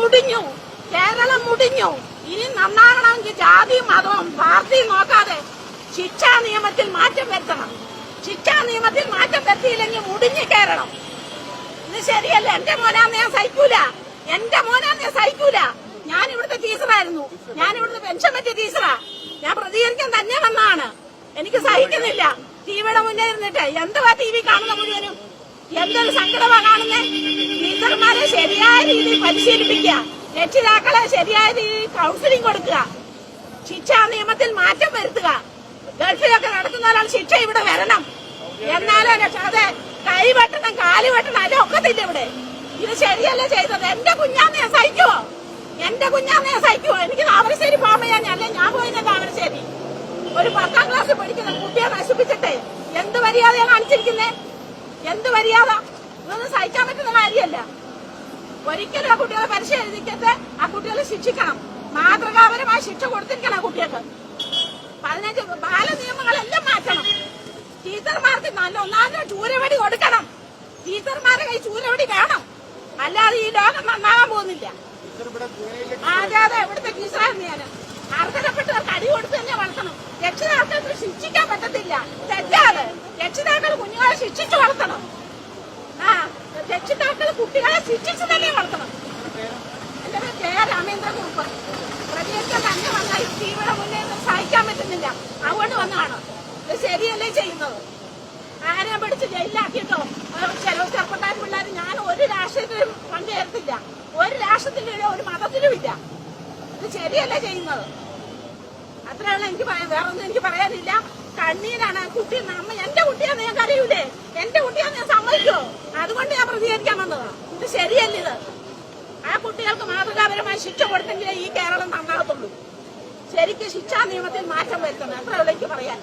മുടിഞ്ഞു, കേരളം മുടിഞ്ഞു. ഇനി നന്നാകണമെങ്കിൽ ജാതിയും മതവും പാർട്ടിയും നോക്കാതെ ശിക്ഷാ നിയമത്തിൽ മാറ്റം വരുത്തണം. ശിക്ഷാ നിയമത്തിൽ മാറ്റം വരുത്തിയില്ലെങ്കിൽ മുടിഞ്ഞു കേരളം. ഇത് ശരിയല്ല. എന്റെ മോനാന്ന് ഞാൻ സഹിക്കൂല, എന്റെ മോനാന്ന് ഞാൻ സഹിക്കൂല. ഞാൻ ഇവിടുത്തെ ടീച്ചറായിരുന്നു, ഞാൻ ഇവിടുത്തെ പെൻഷൻ പറ്റിയ ടീച്ചറാ. ഞാൻ പ്രതികരിക്കാൻ തന്നെ വന്നതാണ്. എനിക്ക് സഹിക്കുന്നില്ല. ടിവിയുടെ മുന്നേ ഇരുന്നിട്ട് എന്തുവാ ടി വി കാണുന്ന മുഴുവനും? എന്തൊരു സങ്കടമാ കാണുന്നേ. ടീച്ചർമാരെ ശരിയായ രീതിയിൽ പരിശീലിപ്പിക്കുക, രക്ഷിതാക്കളെ ശരിയായ രീതിയിൽ കൗൺസിലിംഗ് കൊടുക്കുക, ശിക്ഷാ നിയമത്തിൽ മാറ്റം വരുത്തുക. ഗൾഫിലൊക്കെ നടക്കുന്ന ഒരാൾ ശിക്ഷ ഇവിടെ വരണം. എന്നാലും രക്ഷാതെ കൈ വെട്ടണം, കാല് വെട്ടണം, അതൊക്കത്തില്ല ഇവിടെ. ഇത് ശരിയല്ല ചെയ്തത്. എന്റെ കുഞ്ഞാന്ന് ഞാൻ സഹിക്കുവോ? എന്റെ കുഞ്ഞാന്ന് ഞാൻ സഹിക്കുവോ? എനിക്ക് താമരശ്ശേരി പോകുമ്പോ ഞാൻ പോയില്ല. താമരശ്ശേരി ഒരു 10ാം ക്ലാസ് പഠിക്കുന്ന കുട്ടിയെ നശിപ്പിച്ചിട്ടേ എന്ത് മര്യാദയാണ് കാണിച്ചിരിക്കുന്നേ? എന്ത് മര്യാദ? ഇതൊന്നും സഹിക്കാൻ പറ്റുന്ന കാര്യമല്ല. ഒരിക്കലും ആ കുട്ടികളെ പരീക്ഷ എഴുതിക്കത്ത് ആ കുട്ടികളെ ശിക്ഷിക്കണം. മാതൃകാപരമായ ശിക്ഷ കൊടുത്തിരിക്കണം ആ കുട്ടികൾക്ക്. 15 ബാലനിയമങ്ങളെല്ലാം മാറ്റണം. ടീച്ചർമാർക്ക് നല്ല ഒന്നാമത് ചൂരവടി കൊടുക്കണം. ടീച്ചർമാരുടെ കൈ ചൂരവടി വേണം. അല്ലാതെ ഈ ലോകം നന്നാകാൻ പോകുന്നില്ല. അതെ, ഇവിടുത്തെ ടീച്ചറായിരുന്നു ഞാൻ. അർഹതപ്പെട്ടവർക്ക് അടി കൊടുത്ത് തന്നെ വളർത്തണം. രക്ഷിതാക്കൾക്ക് ശിക്ഷിക്കാൻ പറ്റത്തില്ല, തെറ്റാണ്. രക്ഷിതാക്കൾ കുഞ്ഞുങ്ങളെ ശിക്ഷിച്ചു വളർത്തണം. രക്ഷിതാക്കൾ കുട്ടികളെ ശിക്ഷിച്ചു തന്നെ വളർത്തണം. എന്റെ പേര് കെ രാമേന്ദ്രകുറുപ്പ്. പ്രതികരിക്കാൻ തന്നെ വന്നാൽ ടിവിയുടെ മുന്നേ സഹിക്കാൻ പറ്റുന്നില്ല. അതുകൊണ്ട് വന്നതാണ്. ഇത് ശരിയല്ലേ ചെയ്യുന്നത്? ആരെയും പിടിച്ച് ജയിലിലാക്കിയിട്ടോ ചില ചെറുപ്പക്കാരും പിള്ളേരും ഞാൻ ഒരു രാഷ്ട്രീയത്തിലും പങ്കുചേർത്തില്ല, ഒരു രാഷ്ട്രത്തിലും ഒരു മതത്തിലും ഇല്ല. ഇത് ശരിയല്ലേ ചെയ്യുന്നത്? അത്രയുള്ള എനിക്ക് പറയാം. വേറൊന്നും എനിക്ക് പറയാനില്ല. കണ്ണീരാണ്. കുട്ടി എന്റെ കുട്ടിയാന്ന് ഞാൻ കരയൂലേ? എന്റെ കുട്ടിയാന്ന് ഞാൻ സമ്മതിക്കോ? അതുകൊണ്ട് ഞാൻ പ്രതികരിക്കാൻ വന്നതാണ്. ഇത് ശരിയല്ല. ഇത് ആ കുട്ടികൾക്ക് മാതൃകാപരമായ ശിക്ഷ കൊടുത്തെങ്കിലേ ഈ കേരളം നന്നാകത്തുള്ളൂ. ശരിക്കും ശിക്ഷാ നിയമത്തിൽ മാറ്റം വരുത്തണം. അത്രയുള്ള എനിക്ക് പറയാൻ.